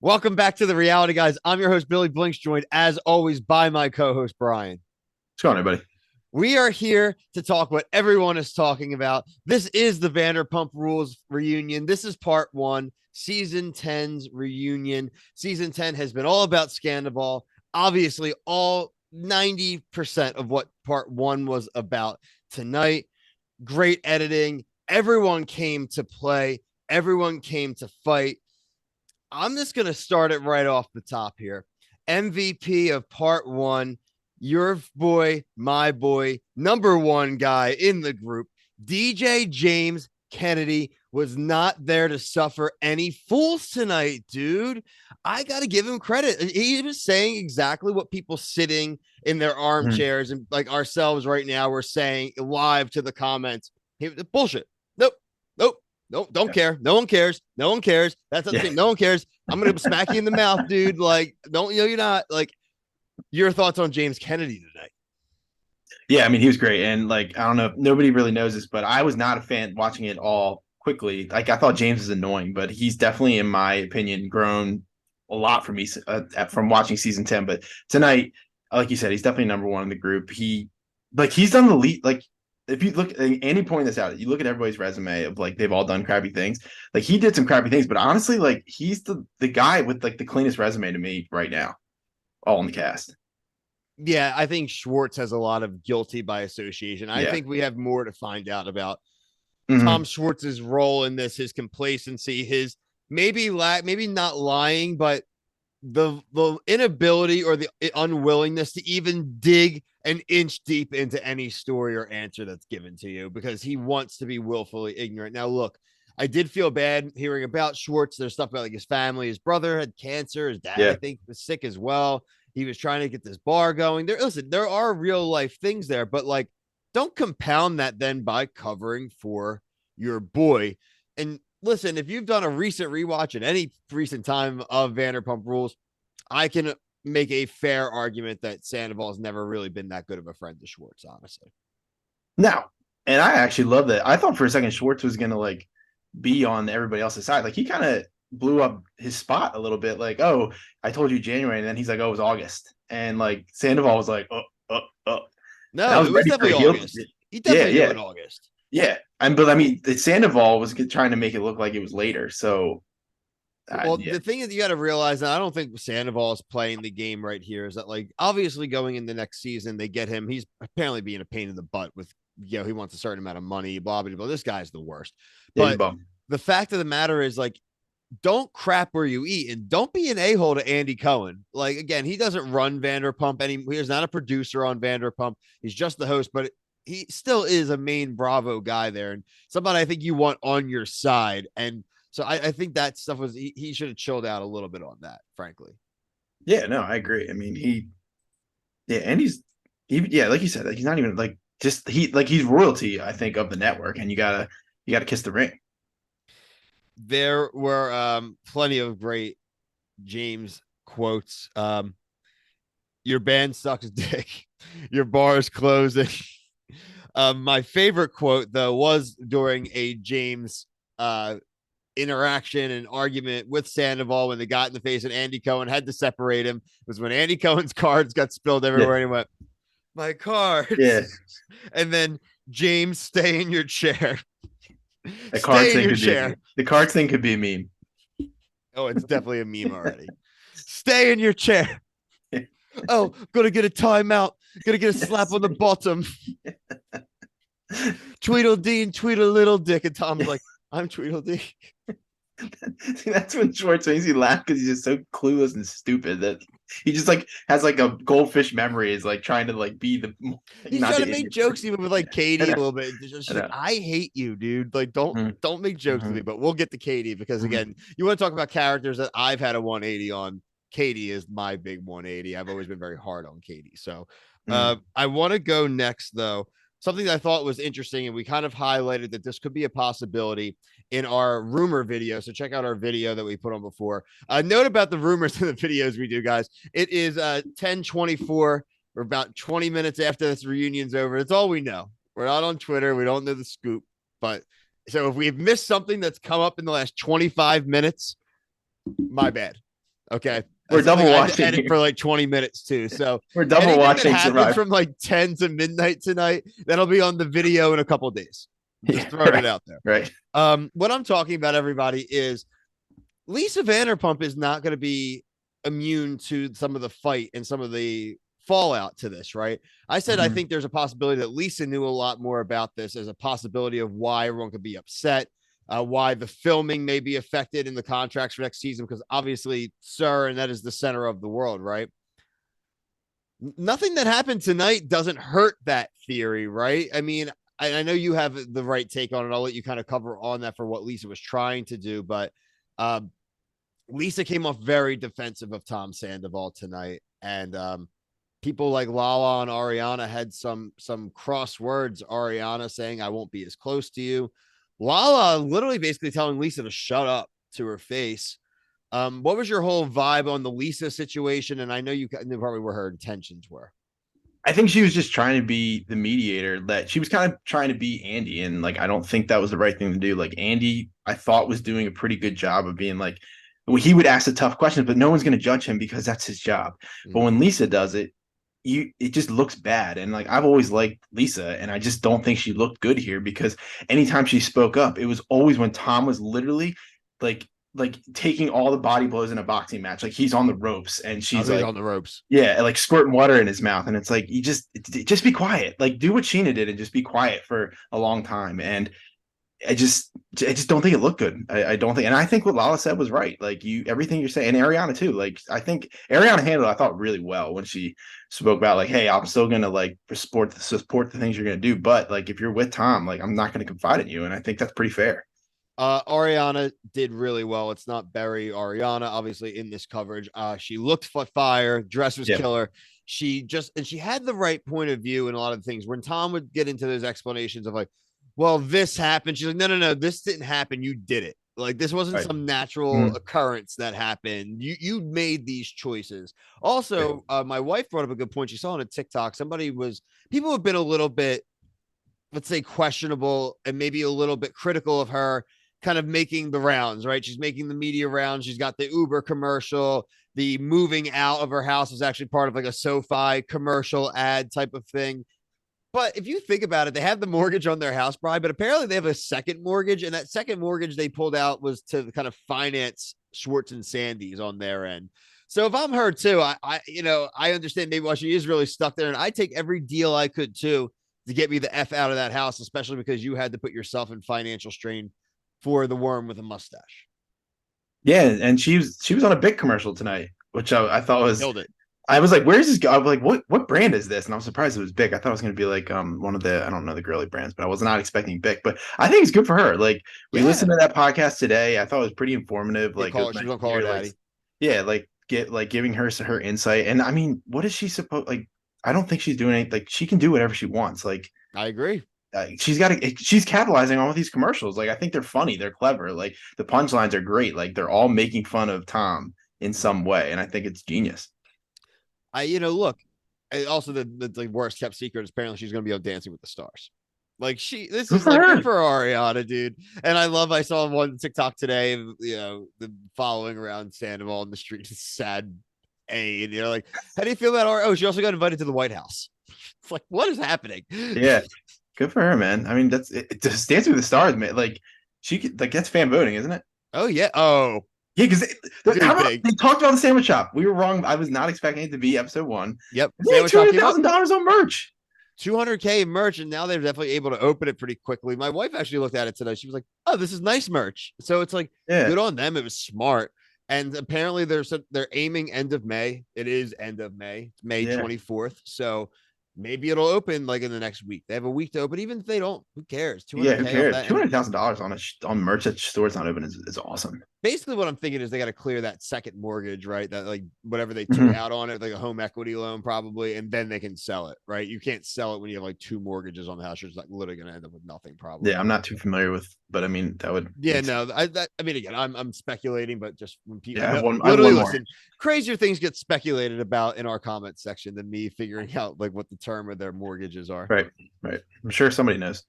Welcome back to the reality, guys. I'm your host, Billy Blinks, joined as always by my co-host, Brian. What's going on, everybody? We are here to talk what everyone is talking about. This is the Vanderpump Rules reunion. This is part one, season 10's reunion. Season 10 has been all about Scandal. Obviously, all 90% of what part one was about tonight. Great editing. Everyone came to play, everyone came to fight. I'm just going to start it right off the top here. MVP of part one, your boy, my boy, number one guy in the group, DJ James Kennedy, was not there to suffer any fools tonight, dude. I got to give him credit. He was saying exactly what people sitting in their Mhm. armchairs and like ourselves right now were saying live to the comments. Bullshit. Nope. Nope. Nope. Don't Yeah. care. No one cares. No one cares. That's not the Yeah. same. No one cares. I'm gonna smack you in the mouth, dude. Like, don't you're not like your thoughts on James Kennedy tonight. Yeah. I mean, he was great. And like, I don't know, nobody really knows this, but I was not a fan watching it all quickly. Like, I thought James was annoying, but he's definitely, in my opinion, grown a lot from me from watching season 10. But tonight, like you said, he's definitely number one in the group. He's done the lead. Like, if you look, Andy pointed this out, you look at everybody's resume of like they've all done crappy things. Like, he did some crappy things, but honestly, like, he's the guy with like the cleanest resume to me right now, all in the cast. Yeah, I think Schwartz has a lot of guilty by association. I Yeah. think we have more to find out about Tom Hmm. Schwartz's role in this, his complacency, his maybe not lying, but the inability or the unwillingness to even dig an inch deep into any story or answer that's given to you because he wants to be willfully ignorant. Now, look, I did feel bad hearing about Schwartz. There's stuff about like his family. His brother had cancer. His dad, I Yeah. think, was sick as well. He was trying to get this bar going. There are real life things there, but like, don't compound that then by covering for your boy. And listen, if you've done a recent rewatch at any recent time of Vanderpump Rules, I can make a fair argument that Sandoval's never really been that good of a friend to Schwartz, honestly. Now, and I actually love that. I thought for a second Schwartz was gonna like be on everybody else's side. Like he kind of blew up his spot a little bit. Like, oh, I told you January, and then he's like, oh, it was August, and like Sandoval was like, oh, and I No, was it was ready for a definitely heel. August. He Yeah, definitely knew yeah, in August. yeah. And but I mean, the Sandoval was trying to make it look like it was later. So, Well, yeah, the thing that you got to realize, and I don't think Sandoval is playing the game right here, is that like obviously going in the next season, they get him. He's apparently being a pain in the butt with, he wants a certain amount of money, blah, blah, blah. This guy's the worst. yeah, he's But bum. the fact of the matter is, like, don't crap where you eat and don't be an a-hole to Andy Cohen. Like, again, he doesn't run Vanderpump anymore. He's not a producer on Vanderpump. He's just the host, but he still is a main Bravo guy there and somebody I think you want on your side. And so I think that stuff was, he should have chilled out a little bit on that, frankly. Yeah, no, I agree. I mean, yeah, and yeah, like you said, like he's not even like just he's royalty, I think, of the network, and you gotta kiss the ring. There were plenty of great James quotes. Your band sucks dick. Your bar is closing. My favorite quote though was during a James interaction and argument with Sandoval when they got in the face and Andy Cohen had to separate him. It was when Andy Cohen's cards got spilled Yeah, everywhere and he went, my cards. yeah. And then James, stay in your chair. The cards Stay in thing your could be a chair. meme. The cards thing could be a meme. Oh, it's definitely a meme already. Stay in your chair. Oh, gonna get a timeout. Gonna get a slap on the bottom. Tweedledee and Tweedledee Dick. And Tom's like, I'm Tweedledee. See, that's when Schwartz makes you laugh because he's just so clueless and stupid that he just like has like a goldfish memory. Is like trying to like be the like, He's not trying the to make idiot jokes person. even with like I Katie a know. little bit. She's I like, know. I hate you, dude. Like, don't make jokes with Mm-hmm. me, but we'll get to Katie because Mm-hmm. again, you want to talk about characters that I've had a 180 on. Katie is my big 180. I've always been very hard on Katie. So Mm-hmm. I want to go next though. Something that I thought was interesting, and we kind of highlighted that this could be a possibility in our rumor video. So check out our video that we put on before. Note about the rumors in the videos we do, guys. It is 10:24. We're about 20 minutes after this reunion's over. That's all we know. We're not on Twitter. We don't know the scoop. But so if we've missed something that's come up in the last 25 minutes, my bad. Okay. We're That sounds like double I had to watching edit here. for like 20 minutes too. So We're double anything that watching happens Survivor. from like 10 to midnight tonight, that'll be on the video in a couple days. Yeah, Just throwing it right, out there. right. What I'm talking about, everybody, is Lisa Vanderpump is not going to be immune to some of the fight and some of the fallout to this, right? I said I think there's a possibility that Lisa knew a lot more about this as a possibility of why everyone could be upset, why the filming may be affected in the contracts for next season, because obviously, sir, and that is the center of the world, right? Nothing that happened tonight doesn't hurt that theory, right? I mean, I know you have the right take on it. I'll let you kind of cover on that for what Lisa was trying to do, but um, Lisa came off very defensive of Tom Sandoval tonight, and people like Lala and Ariana had some cross words. Ariana saying, "I won't be as close to you." Lala literally basically telling Lisa to shut up to her face. What was your whole vibe on the Lisa situation? And I know you knew probably where her intentions were. I think she was just trying to be the mediator. That she was kind of trying to be Andy, and like I don't think that was the right thing to do. Like Andy, I thought was doing a pretty good job of being like, well, he would ask the tough questions, but no one's going to judge him because that's his job. But when Lisa does it, it just looks bad. And like I've always liked Lisa, and I just don't think she looked good here because anytime she spoke up, it was always when Tom was literally like taking all the body blows in a boxing match. Like he's on the ropes and she's like on the ropes. yeah, like squirting water in his mouth. And it's like you just be quiet. Like do what Sheena did and just be quiet for a long time. And I just don't think it looked good. I don't think, and I think what Lala said was right. Like everything you're saying, and Ariana too. Like I think Ariana handled, I thought really well when she spoke about like, hey, I'm still gonna like support the things you're gonna do, but like if you're with Tom, like I'm not gonna confide in you, and I think that's pretty fair. Ariana did really well. It's not Barry Ariana, obviously, in this coverage. She looked fire, dress was Yeah, killer. She had the right point of view in a lot of things. When Tom would get into those explanations of like, well, this happened. She's like, no, this didn't happen. You did it. Like this wasn't right. some natural Mhm. occurrence that happened. You made these choices. Right. Also, my wife brought up a good point. She saw on a TikTok, people have been a little bit, let's say, questionable and maybe a little bit critical of her kind of making the rounds, right? She's making the media rounds. She's got the Uber commercial. The moving out of her house was actually part of like a SoFi commercial ad type of thing. But if you think about it, they have the mortgage on their house, Brian, but apparently they have a second mortgage. And that second mortgage they pulled out was to kind of finance Schwartz and Sandy's on their end. So if I'm her too, I understand maybe why she is really stuck there. And I take every deal I could too to get me the F out of that house, especially because you had to put yourself in financial strain for the worm with a mustache. Yeah, and she was on a big commercial tonight, which I thought was. Killed it. I was like, "Where's this guy?" I was like, "What brand is this?" And I was surprised it was Bic. I thought it was going to be like one of the I don't know the girly brands, but I was not expecting Bic. But I think it's good for her. Like we Yeah. listened to that podcast today. I thought it was pretty informative. Yeah, Like it was she was nice gonna to call her hear, like daddy. yeah, like get like giving her insight. And I mean, what is she supposed like? I don't think she's doing anything. Like she can do whatever she wants. Like I agree. she's capitalizing on all these commercials. Like I think they're funny, they're clever. Like the punchlines are great. Like they're all making fun of Tom in some way, and I think it's genius. Look, also the worst kept secret is apparently she's going to be on Dancing with the Stars. Like this Good is for like good her. for Ariana, dude. And I saw one TikTok today, the following around Sandoval in the street is sad. And you're like, how do you feel about Ariana? Oh, she also got invited to the White House. It's like, what is happening? Yeah, good for her, man. I mean, that's it, just Dancing with the Stars, man. Like she could, like that's fan voting, isn't it? Oh yeah. Oh, Yeah, because how dude, about big. they talked about the sandwich shop? We were wrong. I was not expecting it to be episode one. Yep. Yeah, Sandwich two shop hundred came up. thousand dollars on merch. 200K in merch, and now they're definitely able to open it pretty quickly. My wife actually looked at it today. She was like, "Oh, this is nice merch." So it's like Yeah, good on them. It was smart, and apparently they're aiming end of May. It is end of May. It's May yeah, 24th. So maybe it'll open like in the next week. They have a week to open. Even if they don't, who cares? yeah. Who 200K off cares? that, Two and hundred thousand dollars on on merch that store's not open is awesome. basically what I'm thinking is they got to clear that second mortgage, right? That like whatever they took Mhm. out on it, like a home equity loan, probably, and then they can sell it, right? You can't sell it when you have like two mortgages on the house. You're just like literally going to end up with nothing, Yeah, probably. I'm not too familiar with, but I mean that would Yeah, make sense. no, I mean, again, I'm speculating, but just when people, Yeah, no, I have literally, one more. listen, crazier things get speculated about in our comment section than me figuring out like what the term of their mortgages are. Right, right. I'm sure somebody knows.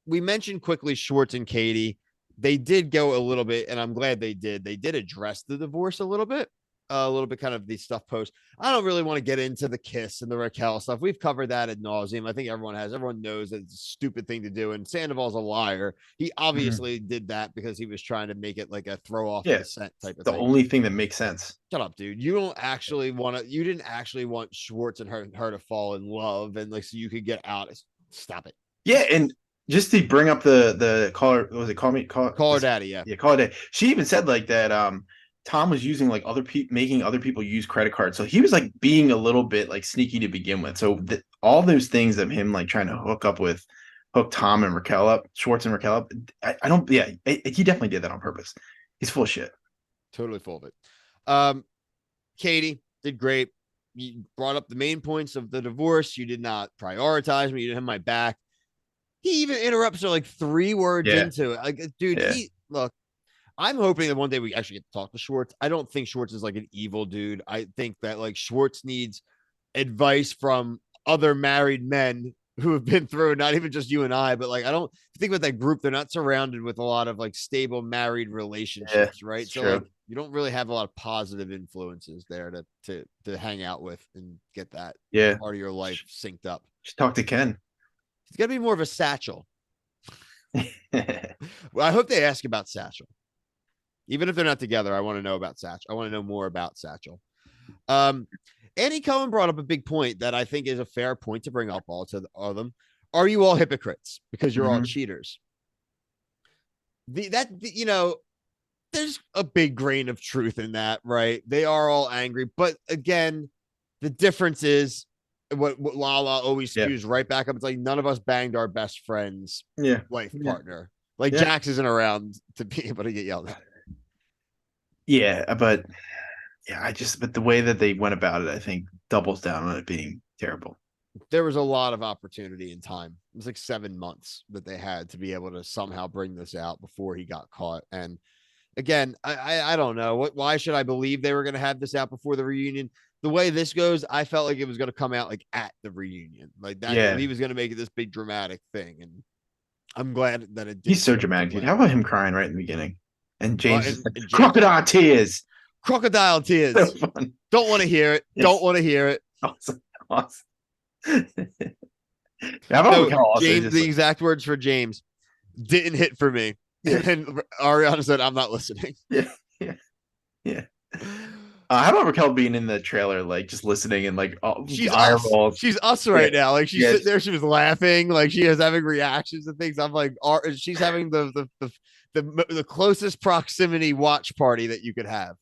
We mentioned quickly Schwartz and Katie. they did go a little bit, and I'm glad they did. They did address the divorce a little bit, kind of the stuff post. I don't really want to get into the kiss and the Raquel stuff. We've covered that ad nauseum. I think everyone has. Everyone knows that it's a stupid thing to do. And Sandoval's a liar. He Mhm. obviously did that because he was trying to make it like a throw off Yeah, the scent type of the thing. only thing that makes sense. Shut up, dude. You don't actually want to. You didn't actually want Schwartz and her to fall in love, and like so you could get out. Stop it. Yeah, and just to bring up the caller, what was it? Call me, Call her daddy. Yeah, yeah, call it day. She even said like that. Tom was using like other people, making other people use credit cards, so he was like being a little bit like sneaky to begin with. So all those things of him like trying to hook Tom and Raquel up, Schwartz and Raquel up. I don't. Yeah, he definitely did that on purpose. He's full of shit. totally full of it. Um, Katie did great. You brought up the main points of the divorce. You did not prioritize me. You didn't have my back. He even interrupts her like 3 words Yeah, into it. Like, dude, yeah, he look. I'm hoping that one day we actually get to talk to Schwartz. I don't think Schwartz is like an evil dude. I think that like Schwartz needs advice from other married men who have been through, not even just you and I, but like I don't think about that group. They're not surrounded with a lot of like stable married yeah. relationships, It's right? So true. like you don't really have a lot of positive influences there to hang out with and get that Yeah, part of your life synced up. just talk to Ken. It's got to be more of a Satchel. Well, I hope they ask about Satchel. Even if they're not together, I want to know about Satchel. I want to know more about Satchel. Um, Annie Cohen brought up a big point that I think is a fair point to bring up all of them. Are you all hypocrites because you're all Mhm. cheaters? You know, there's a big grain of truth in that, right? They are all angry, but again, the difference is what Lala always Yeah, spews right back up. It's like none of us banged our best friend's yeah, life yeah, partner. Like yeah, Jax isn't around to be able to get yelled at. yeah. But yeah, but the way that they went about it, I think doubles down on it being terrible. There was a lot of opportunity and time. It was like 7 months that they had to be able to somehow bring this out before he got caught. And again, I don't know why should I believe they were going to have this out before the reunion. The way this goes, I felt like it was going to come out like at the reunion, like that Yeah, he was going to make it this big dramatic thing, and I'm glad that it he's didn't so go to dramatic, dude. How plan. about him crying right in the beginning? And James is like, And James, crocodile tears. crocodile So tears. fun. Don't want to hear it. Yeah, Don't want to hear it. awesome, awesome. How about No, Raquel also James. just The like, exact words for James didn't hit for me. And yeah, then Ariana said, "I'm not listening." yeah, yeah, yeah. How about Raquel being in the trailer, like just listening and like She's eye us. rolls? She's us Yeah, right now. Like she's yeah. sitting there, she was laughing, like she is having reactions to things. I'm like, she's having the closest proximity watch party that you could have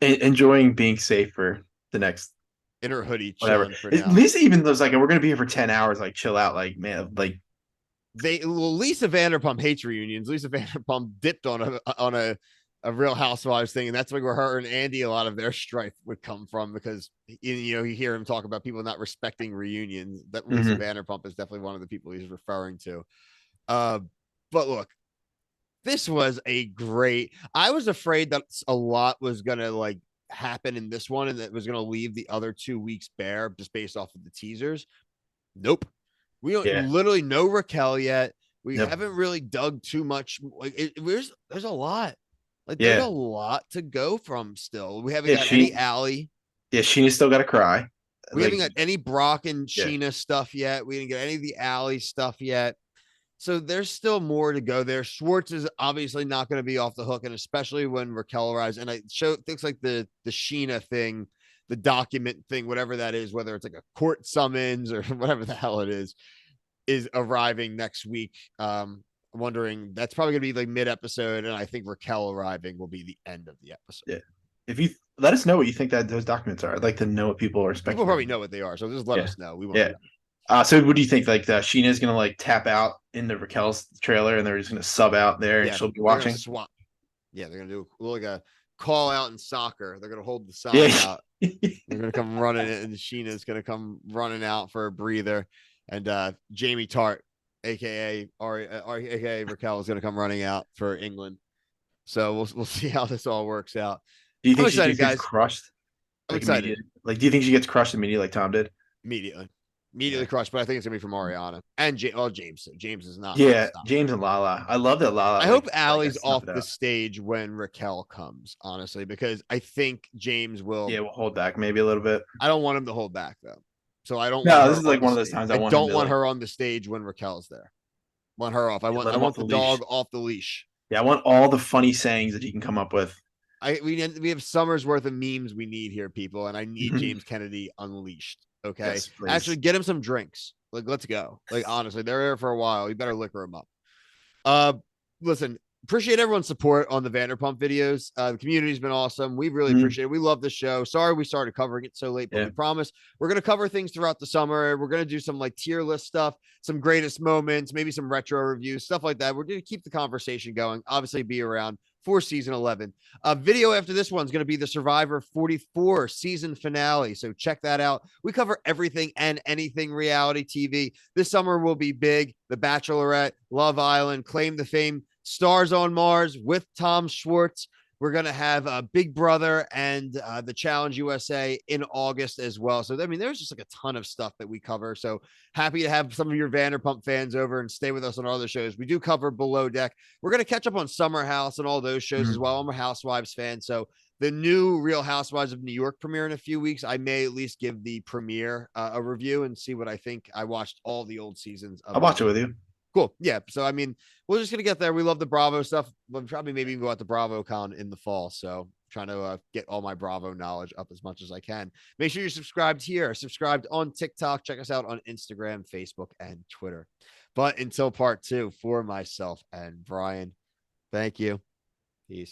Enjoying being safe for the next in her hoodie, whatever. chilling for At now. least even those like we're gonna be here for 10 hours, like chill out, like man, like Lisa Vanderpump hates reunions. Lisa Vanderpump dipped on a Real Housewives thing, and that's like where her and Andy a lot of their strife would come from because you know you hear him talk about people not respecting reunions. That Lisa mhm. Vanderpump is definitely one of the people he's referring to. Uh, but look, this was a great. I was afraid that a lot was gonna like happen in this one, and that was gonna leave the other 2 weeks bare just based off of the teasers. Nope. We don't Yeah, literally know Raquel yet. We yep, haven't really dug too much. Like there's a lot. Like there's a yeah, lot to go from still. We haven't yeah. got any Allie. Yeah, Sheena's still got to cry. We Like, haven't got any Brock and yeah, Sheena stuff yet. We didn't get any of the Allie stuff yet. So there's still more to go there. Schwartz is obviously not going to be off the hook, and especially when Raquel arrives. And I show things like the Sheena thing, the document thing, whatever that is, whether it's like a court summons or whatever the hell it is arriving next week. I'm wondering that's probably gonna be like mid episode, and I think Raquel arriving will be the end of the episode. yeah. If you let us know what you think that those documents are, I'd like to know what people are People probably speculating. know what they are, so just let Yeah, us know. We want to yeah. know. So what do you think? Like, Sheena's gonna like tap out into Raquel's trailer, and they're just gonna sub out there, and Yeah, she'll be they're gonna watching. swap. Yeah, they're gonna do like a call out in soccer. They're gonna hold the Yeah, sign out. They're gonna come running it, and Sheena's gonna come running out for a breather, and Jamie Tart, aka Raquel, is gonna come running out for England. So we'll see how this all works out. do you I'm think she excited, just gets guys. crushed I'm like excited immediately? Like, do you think she gets crushed immediately like Tom did? immediately. Immediately Yeah. crushed, but I think it's gonna be from Ariana and James. James is not gonna Yeah, stop. James and Lala. I love that Lala I hope I Allie's snuff off it the out. stage when Raquel comes, honestly, because I think James will. Yeah, we'll hold back maybe a little bit. I don't want him to hold back though, so I don't want No, this her is on like the one of those stage. times I I want him don't to want like her on the stage when Raquel's there. Want her off. I let him off want the the leash. dog off the leash. Yeah, I want all the funny sayings that he can come up with. We have summer's worth of memes we need here, people, and I need Mhm. James Kennedy unleashed. Okay, Yes, please. actually, get him some drinks. Like, let's go. Like, honestly, they're here for a while. You better liquor them up. Uh, Listen, appreciate everyone's support on the Vanderpump videos. The community's been awesome. We really Mhm. appreciate it. We love the show. Sorry we started covering it so late, but Yeah. we promise we're going to cover things throughout the summer. We're going to do some like tier list stuff, some greatest moments, maybe some retro reviews, stuff like that. We're going to keep the conversation going. Obviously, be around for season 11. Video after this one's going to be the Survivor 44 season finale. So check that out. We cover everything and anything reality TV. This summer will be big. The Bachelorette, Love Island, Claim the Fame, Stars on Mars with Tom Schwartz. We're going to have Big Brother and the Challenge USA in August as well. So, I mean, there's just like a ton of stuff that we cover. So happy to have some of your Vanderpump fans over and stay with us on our other shows. We do cover Below Deck. We're going to catch up on Summer House and all those shows as Mhm. well. I'm a Housewives fan. So the new Real Housewives of New York premiere in a few weeks. I may at least give the premiere a review and see what I think. I watched all the old seasons I'll of the watch it new. with you. Cool. Yeah. So, I mean, we're just going to get there. We love the Bravo stuff. We'll probably maybe go out to BravoCon in the fall. So, trying to get all my Bravo knowledge up as much as I can. Make sure you're subscribed here, subscribed on TikTok. Check us out on Instagram, Facebook, and Twitter. But until part two, for myself and Brian, thank you. Peace.